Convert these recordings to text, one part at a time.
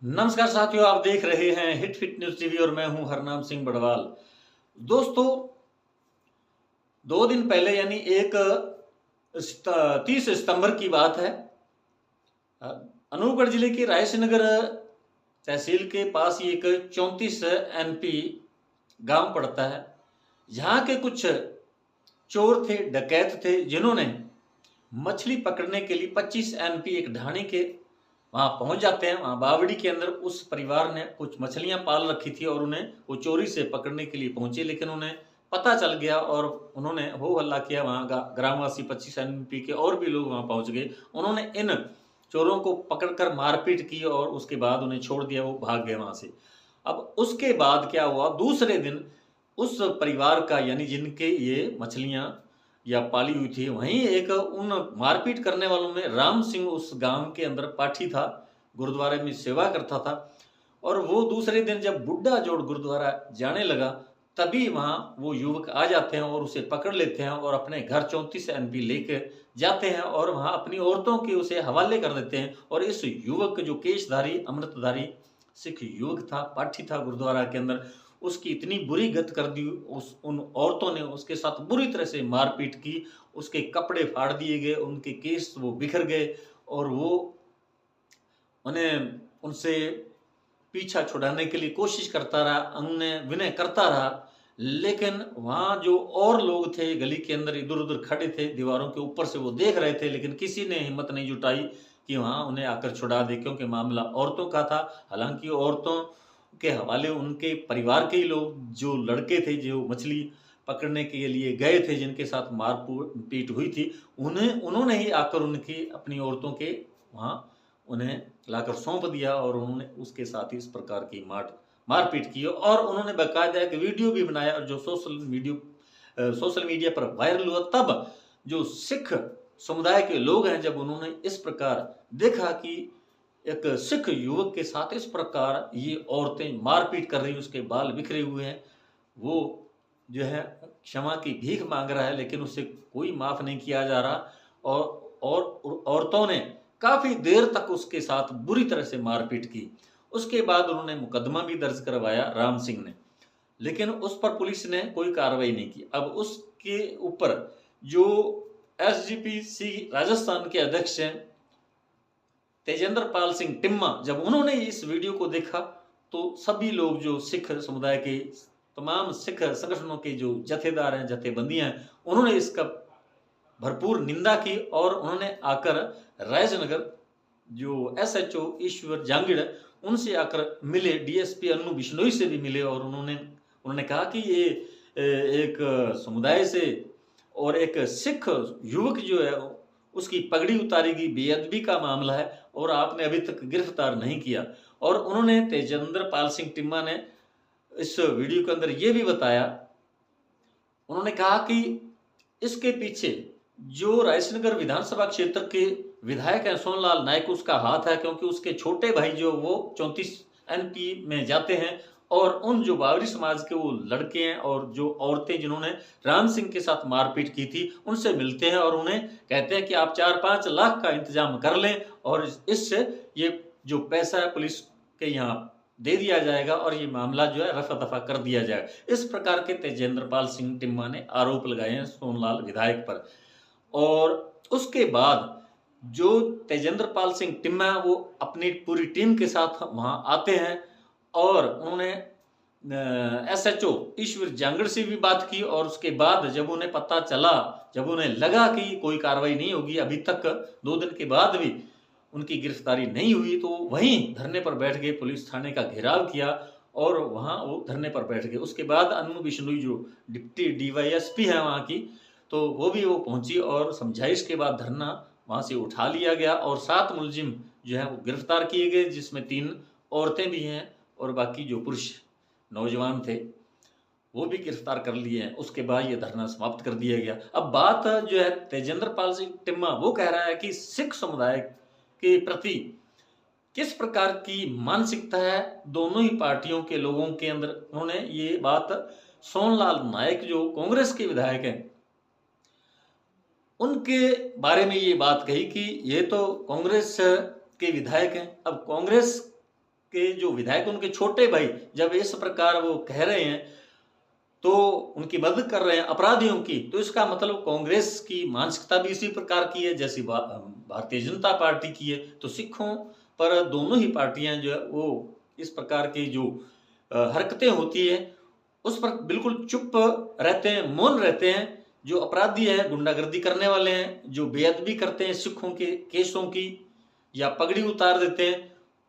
नमस्कार साथियों, आप देख रहे हैं हिट फिट न्यूज टीवी और मैं हूं हरनाम सिंह बड़वाल। दोस्तों, 2 दिन पहले यानी 30 सितंबर की बात है। अनूपगढ़ जिले के रायसिनगर तहसील के पास ही एक 34 एनपी गांव पड़ता है। यहाँ के कुछ चोर थे, डकैत थे, जिन्होंने मछली पकड़ने के लिए 25 एनपी एक ढाणी के वहां पहुंच जाते हैं। वहां बावड़ी के अंदर उस परिवार ने कुछ मछलियां पाल रखी थी और उन्हें वो चोरी से पकड़ने के लिए पहुंचे, लेकिन उन्हें पता चल गया और उन्होंने हो हल्ला किया। वहां ग्रामवासी 25 एनपी के और भी लोग वहां पहुंच गए। उन्होंने इन चोरों को पकड़कर मारपीट की और उसके बाद उन्हें छोड़ दिया, वो भाग गए वहां से। अब उसके बाद क्या हुआ, दूसरे दिन उस परिवार का यानी जिनके ये मछलियां या पाली हुई थी, वहीं एक उन मारपीट करने वालों में राम सिंह उस गांव के अंदर पाठी था, गुरुद्वारे में सेवा करता था। और वो दूसरे दिन जब बुड्ढा जोड़ गुरुद्वारा जाने लगा, तभी वहां वो युवक आ जाते हैं और उसे पकड़ लेते हैं और अपने घर 34 एनपी लेके जाते हैं और वहां अपनी औरतों के उसे हवाले कर देते हैं। और इस युवक जो केशधारी अमृतधारी सिख युवक था, पाठी था गुरुद्वारा के अंदर, उसकी इतनी बुरी गत कर दी उस उन औरतों ने, उसके साथ बुरी तरह से मारपीट की। उसके कपड़े फाड़ दिए गए, उनके केस वो बिखर गए और वो उन्हें उनसे पीछा छुड़ाने के लिए कोशिश करता रहा, अन्य विनय करता रहा। लेकिन वहां जो और लोग थे गली के अंदर इधर उधर खड़े थे, दीवारों के ऊपर से वो देख रहे थे, लेकिन किसी ने हिम्मत नहीं जुटाई कि वहां उन्हें आकर छुड़ा दे, क्योंकि मामला औरतों का था। हालांकि औरतों के हवाले उनके परिवार के ही लोग, जो लड़के थे जो मछली पकड़ने के लिए गए थे, जिनके साथ मारपीट हुई थी, उन्होंने ही आकर उनकी अपनी औरतों के वहां उन्हें लाकर सौंप दिया और उन्होंने उसके साथ ही इस प्रकार की मारपीट की। और उन्होंने बाकायदा एक वीडियो भी बनाया और जो सोशल मीडिया पर वायरल हुआ। तब जो सिख समुदाय के लोग हैं, जब उन्होंने इस प्रकार देखा कि एक सिख युवक के साथ इस प्रकार ये औरतें मारपीट कर रही, उसके बाल बिखरे हुए हैं, वो जो है क्षमा की भीख मांग रहा है, लेकिन उसे कोई माफ नहीं किया जा रहा। और औरतों ने काफी देर तक उसके साथ बुरी तरह से मारपीट की। उसके बाद उन्होंने मुकदमा भी दर्ज करवाया राम सिंह ने, लेकिन उस पर पुलिस ने कोई कार्रवाई नहीं की। अब उसके ऊपर जो एसजीपीसी राजस्थान के अध्यक्ष हैं तेजेंद्र पाल सिंह टिम्मा, जब उन्होंने इस वीडियो को देखा तो सभी लोग, जो सिख समुदाय के तमाम सिख संगठनों के जो जथेदार हैं, जथेबंदियां हैं, उन्होंने इसका भरपूर निंदा की। और उन्होंने आकर रायजनगर जो एसएचओ ईश्वर जांगिड़, उनसे आकर मिले, डीएसपी अन्नू बिश्नोई से भी मिले और उन्होंने कहा कि ये एक समुदाय से और एक सिख युवक जो है उसकी पगड़ी उतारी गई, बेअदबी का मामला है और आपने अभी तक गिरफ्तार नहीं किया। और उन्होंने तेजेंद्र पाल सिंह टिम्मा ने इस वीडियो के अंदर ये भी बताया, उन्होंने कहा कि इसके पीछे जो रायसिनगर विधानसभा क्षेत्र के विधायक हैं सोनलाल नायक, उसका हाथ है, क्योंकि उसके छोटे भाई जो वो 34 एनपी में जाते हैं और उन जो बावरी समाज के वो लड़के हैं और जो औरतें जिन्होंने राम सिंह के साथ मारपीट की थी, उनसे मिलते हैं और उन्हें कहते हैं कि आप 4-5 लाख का इंतजाम कर लें और इससे ये जो पैसा है पुलिस के यहाँ दे दिया जाएगा और ये मामला जो है रफा दफा कर दिया जाएगा। इस प्रकार के तेजेंद्र पाल सिंह टिम्मा ने आरोप लगाए हैं सोनलाल विधायक पर। और उसके बाद जो तेजेंद्र पाल सिंह टिम्मा वो अपनी पूरी टीम के साथ वहां आते हैं और उन्होंने एसएचओ ईश्वर जांगड़ से भी बात की। और उसके बाद जब उन्हें पता चला, जब उन्हें लगा कि कोई कार्रवाई नहीं होगी, अभी तक 2 दिन के बाद भी उनकी गिरफ्तारी नहीं हुई, तो वहीं धरने पर बैठ गए, पुलिस थाने का घेराव किया और वहां वो धरने पर बैठ गए। उसके बाद अन्नू बिश्नोई जो डिप्टी डीवाईएसपी है वहां की, तो वो पहुंची और समझाइश के बाद धरना वहां से उठा लिया गया और 7 मुलजिम जो है वो गिरफ्तार किए गए, जिसमें 3 औरतें भी हैं और बाकी जो पुरुष नौजवान थे वो भी गिरफ्तार कर लिए हैं। उसके बाद ये धरना समाप्त कर दिया गया। अब बात जो है तेजेंद्र पाल सिंह टिम्मा वो कह रहा है कि सिख समुदाय के प्रति किस प्रकार की मानसिकता है दोनों ही पार्टियों के लोगों के अंदर। उन्होंने ये बात सोनलाल नायक जो कांग्रेस के विधायक हैं उनके बारे में ये बात कही कि ये तो कांग्रेस के विधायक हैं। अब कांग्रेस के जो विधायक उनके छोटे भाई जब इस प्रकार वो कह रहे हैं तो उनकी मदद कर रहे हैं अपराधियों की, तो इसका मतलब कांग्रेस की मानसिकता भी इसी प्रकार की है जैसी भारतीय जनता पार्टी की है। तो सिखों पर दोनों ही पार्टियां जो है वो इस प्रकार की जो हरकतें होती है उस पर बिल्कुल चुप रहते हैं, मौन रहते हैं। जो अपराधी हैं, गुंडागर्दी करने वाले हैं, जो बेअदबी करते हैं सिखों के केसों की या पगड़ी उतार देते हैं,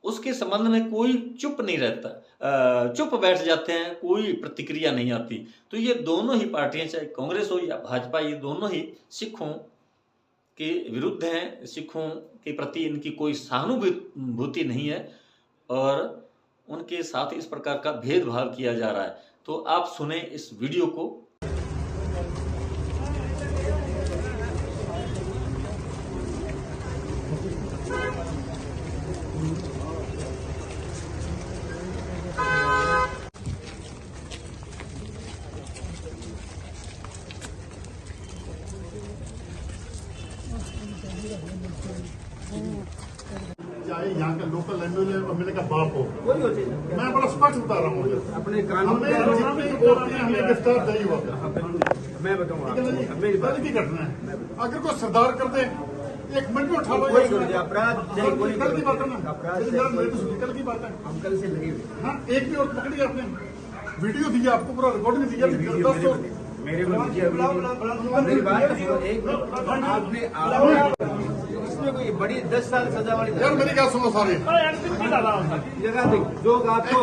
उसके संबंध में कोई चुप नहीं रहता, चुप बैठ जाते हैं, कोई प्रतिक्रिया नहीं आती। तो ये दोनों ही पार्टियां, चाहे कांग्रेस हो या भाजपा, ये दोनों ही सिखों के विरुद्ध हैं, सिखों के प्रति इनकी कोई सहानुभूति नहीं है और उनके साथ इस प्रकार का भेदभाव किया जा रहा है। तो आप सुने इस वीडियो को। चाहे यहाँ का लोकल एमएलए का बाप हो, कोई हो चीज मैं बड़ा स्पष्ट बता रहा हूँ। अपने कानून हमें जितनी वोट हैं, हमें गिरफ्तार नहीं हुआ। मैं बताऊंगा मेरी बात कल की घटना है, अगर कोई सरदार कर दे 1 मिनट में उठा लो। कोई अपराध कल की बात है ना, अपराध कल की बात है। हम कल से लगे हुए। हाँ, एक भी और पकड़ी आपने, वीडियो दिया आपको, पूरा रिकॉर्डिंग दिया। मेरे को मेरी बात एक आपने इसमें कोई बड़ी 10 साल सजा वाली यार मेरी गल सुनो सारे, जगह लोग आपको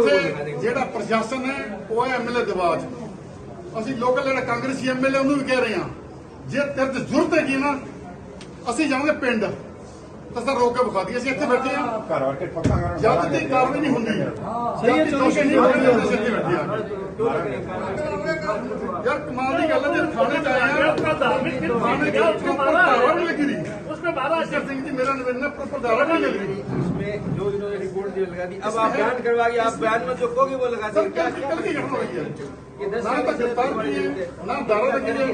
ਜਿਹੜਾ ਪ੍ਰਸ਼ਾਸਨ ਹੈ ਉਹ ਹੈ ਐਮਐਲਏ ਦਿਵਾਜ। ਅਸੀਂ ਲੋਕਲ ਜਿਹੜਾ ਕਾਂਗਰਸੀ ਐਮਐਲਏ ਉਹਨੂੰ ਵੀ ਕਹਿ ਰਹੇ ਹਾਂ, ਜੇ ਤੇਰੇ ਤੇ ਜ਼ਰੂਰਤ ਹੈਗੀ ਨਾ ਅਸੀਂ ਜਾਵਾਂਗੇ ਪਿੰਡ ਤਾਂ ਸਰ ਰੋਕ ਕੇ ਵਿਖਾ ਦਈਏ। ਅਸੀਂ ਇੱਥੇ ਬੈਠੇ ਹਾਂ, ਘਰ ਵੜ ਕੇ ਪੱਕਾ ਕਰਨ ਜਦ ਤੱਕ ਕਾਰਵਾਈ ਨਹੀਂ ਹੁੰਦੀ ਸਹੀ ਹੈ। ਦੋਸ਼ੀ ਨਹੀਂ ਹੋਣਗੇ ਅਸੀਂ ਇੱਥੇ ਬੈਠੇ ਹਾਂ। यार कमाल की गल है, थाने च आए हैं, थाने के धारा नहीं लगी रही उसमें सिंह जी मेरा निवेदन है, प्रॉपर धारा नहीं लग रही उसमें जो इन्होंने रिपोर्ट जो लगा दी। अब आप बयान करवाइए, आप बयान में जो कहोगे वो लगा सर। देंगे। कल की घटना हुई है, ना तो गिरफ्तार किए ना धारा लगी है।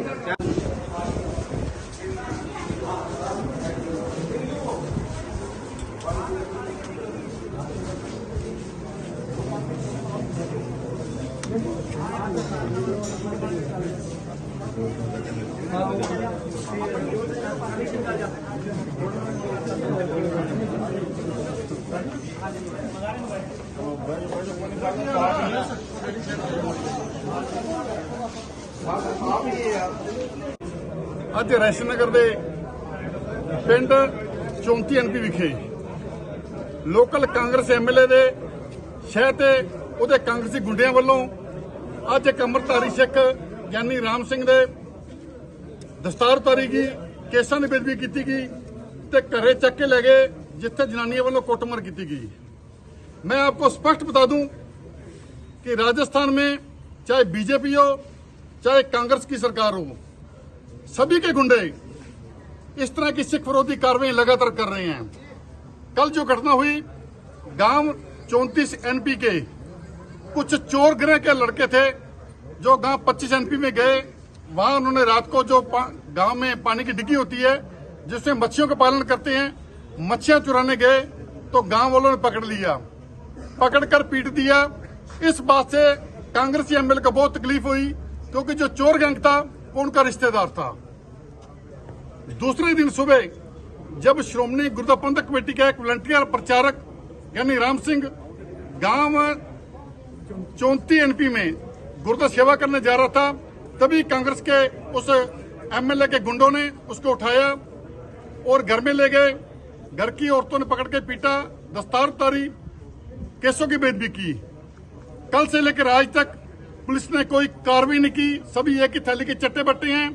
ਅੱਜ ਰੈਸ਼ਨ ਨਗਰ ਦੇ ਪਿੰਡ 34 ਐਨਪੀ ਵਿਖੇ ਲੋਕਲ ਕਾਂਗਰਸ ਐਮਐਲਏ ਦੇ ਸ਼ਹਿ ਤੇ ਉਹਦੇ ਕਾਂਗਰਸੀ ਗੁੰਡਿਆਂ ਵੱਲੋਂ ਅੱਜ ਇੱਕ ਅੰਮ੍ਰਿਤਧਾਰੀ ਸਿੱਖ ਗਿਆਨੀ ਰਾਮ ਸਿੰਘ ਦੇ ਦਸਤਾਰ ਉਤਾਰੀ ਗਈ, ਕੇਸਾਂ ਦੀ ਬੇਅਦਬੀ ਕੀਤੀ ਗਈ ਤੇ ਘਰੇ ਚੱਕ ਕੇ ਲੈ ਗਏ जिथे जनानियों वालों कुटमार की गई। मैं आपको स्पष्ट बता दूं कि राजस्थान में चाहे बीजेपी हो चाहे कांग्रेस की सरकार हो, सभी के गुंडे इस तरह की सिख विरोधी कार्रवाई लगातार कर रहे हैं। कल जो घटना हुई, गांव 34 एनपी के कुछ चोर गिरोह के लड़के थे जो गांव 25 एनपी में गए। वहां उन्होंने रात को जो गांव में पानी की डिग्गी होती है जिसमें मच्छियों का पालन करते हैं, मच्छियां चुराने गए तो गांव वालों ने पकड़ लिया, पकड़कर पीट दिया। इस बात से कांग्रेसी एमएलए को बहुत तकलीफ हुई क्योंकि जो चोर गैंग था वो उनका रिश्तेदार था। दूसरे दिन सुबह जब श्रोमणी गुरुद्वारा प्रबंधक कमेटी का एक वॉलंटियर प्रचारक यानी राम सिंह गांव 34 एनपी में गुरुद्वारा सेवा करने जा रहा था, तभी कांग्रेस के उस एमएलए के गुंडों ने उसको उठाया और घर में ले गए। घर की औरतों ने पकड़ के पीटा, दस्तार उतारी, केसों की बेदबी की। कल से लेकर आज तक पुलिस ने कोई कार्रवाई नहीं की। सभी एक ही थैली के चट्टे बट्टे हैं।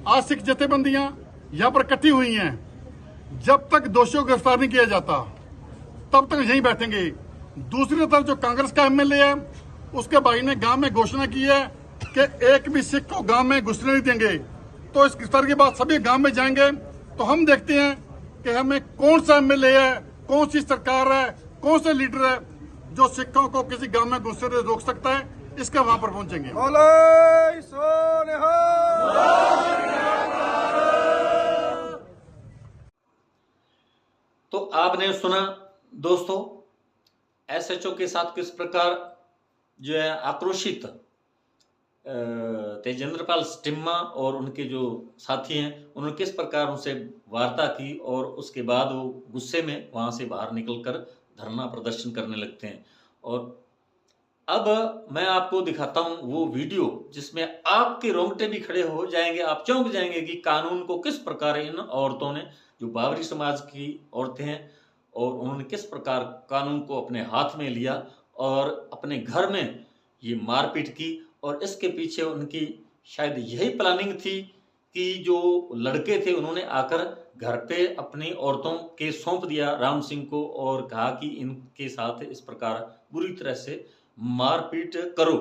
आज सिख जथेबंदियां यहां पर इकट्ठी हुई हैं। जब तक दोषियों को गिरफ्तार नहीं किया जाता तब तक यहीं बैठेंगे। दूसरी तरफ जो कांग्रेस का एमएलए है उसके भाई ने गांव में घोषणा की है कि एक भी सिख को गांव में घुसने नहीं देंगे। तो इस गिरफ्तार के बाद सभी गांव में जाएंगे तो हम देखते हैं कि हमें कौन सा एमएलए है, कौन सी सरकार है, कौन सा लीडर है जो सिखों को किसी गांव में घुसने से रोक सकता है। इसका वहां पर पहुंचेंगे। तो आपने सुना दोस्तों, एसएचओ के साथ किस प्रकार जो है आक्रोशित तेजेंद्रपाल स्टिम्मा और उनके जो साथी हैं उन्होंने किस प्रकार उनसे वार्ता की और उसके बाद वो गुस्से में वहाँ से बाहर निकलकर धरना प्रदर्शन करने लगते हैं। और अब मैं आपको दिखाता हूँ वो वीडियो जिसमें आपके रोंगटे भी खड़े हो जाएंगे, आप चौंक जाएंगे कि कानून को किस प्रकार इन औरतों ने, जो बाबरी समाज की औरतें हैं, और उन्होंने किस प्रकार कानून को अपने हाथ में लिया और अपने घर में ये मारपीट की। और इसके पीछे उनकी शायद यही प्लानिंग थी कि जो लड़के थे उन्होंने आकर घर पे अपनी औरतों के सौंप दिया राम सिंह को और कहा कि इनके साथ इस प्रकार बुरी तरह से मारपीट करो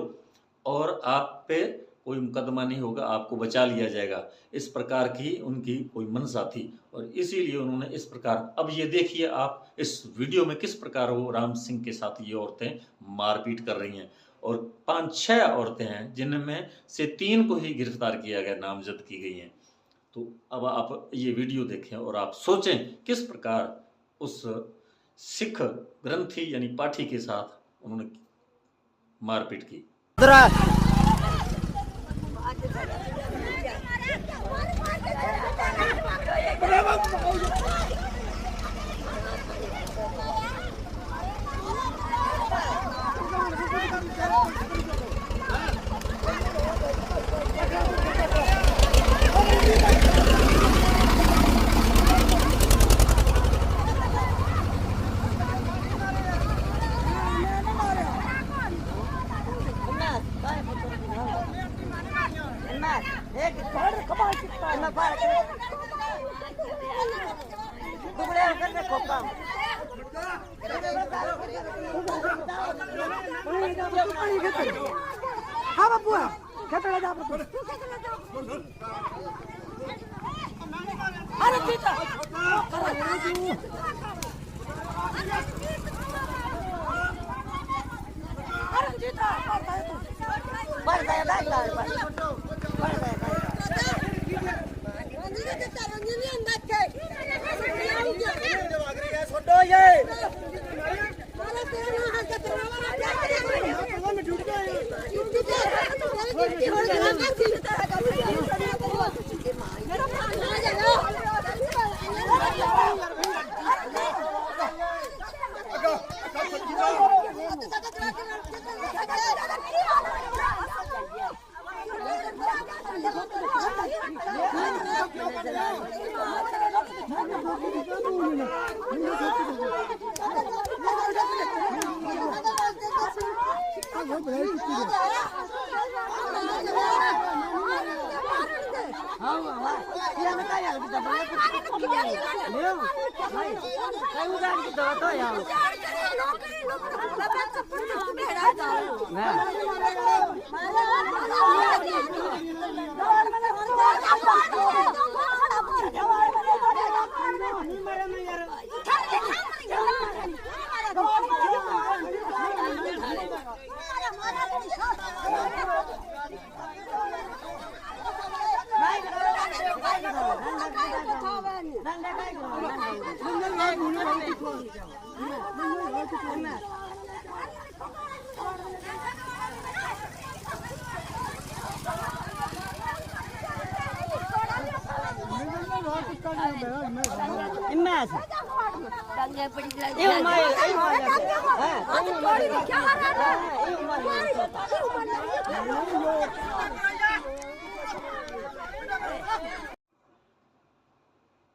और आप पे कोई मुकदमा नहीं होगा, आपको बचा लिया जाएगा। इस प्रकार की उनकी कोई मंशा थी और इसीलिए उन्होंने इस प्रकार, अब ये देखिए आप इस वीडियो में किस प्रकार वो राम सिंह के साथ ये औरतें मारपीट कर रही हैं। और 5-6 औरतें हैं जिनमें से 3 को ही गिरफ्तार किया गया, नामजद की गई हैं। तो अब आप ये वीडियो देखें और आप सोचें किस प्रकार उस सिख ग्रंथी यानी पाठी के साथ उन्होंने मारपीट की।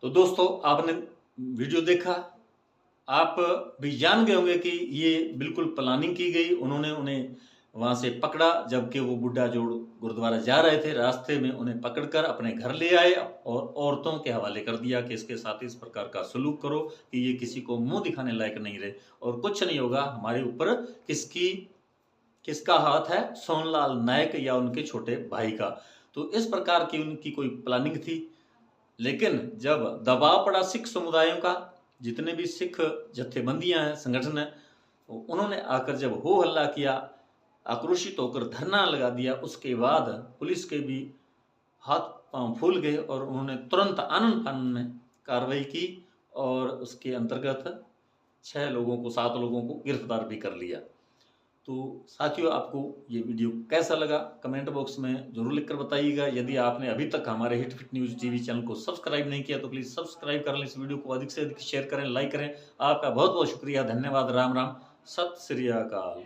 तो दोस्तों आपने वीडियो देखा, आप भी जान गए होंगे कि ये बिल्कुल प्लानिंग की गई। उन्होंने उन्हें वहाँ से पकड़ा जबकि वो बुढ़ा जोड़ गुरुद्वारा जा रहे थे, रास्ते में उन्हें पकड़कर अपने घर ले आए और औरतों के हवाले कर दिया कि इसके साथ इस प्रकार का सलूक करो कि ये किसी को मुंह दिखाने लायक नहीं रहे और कुछ नहीं होगा, हमारे ऊपर किसका हाथ है, सोनलाल नायक या उनके छोटे भाई का। तो इस प्रकार की उनकी कोई प्लानिंग थी। लेकिन जब दबाव पड़ा सिख समुदायों का, जितने भी सिख जत्थेबंदियां हैं, संगठन है, उन्होंने आकर जब हो हल्ला किया, आक्रोशित होकर धरना लगा दिया, उसके बाद पुलिस के भी हाथ पांव फूल गए और उन्होंने तुरंत आनन फानन में कार्रवाई की और उसके अंतर्गत 7 लोगों को गिरफ्तार भी कर लिया। तो साथियों, आपको ये वीडियो कैसा लगा कमेंट बॉक्स में जरूर लिखकर बताइएगा। यदि आपने अभी तक हमारे hit fit news TV channel को सब्सक्राइब नहीं किया तो प्लीज सब्सक्राइब कर लें, इस वीडियो को अधिक से अधिक शेयर करें, लाइक करें। आपका बहुत बहुत शुक्रिया, धन्यवाद, राम राम, सत श्री अकाल।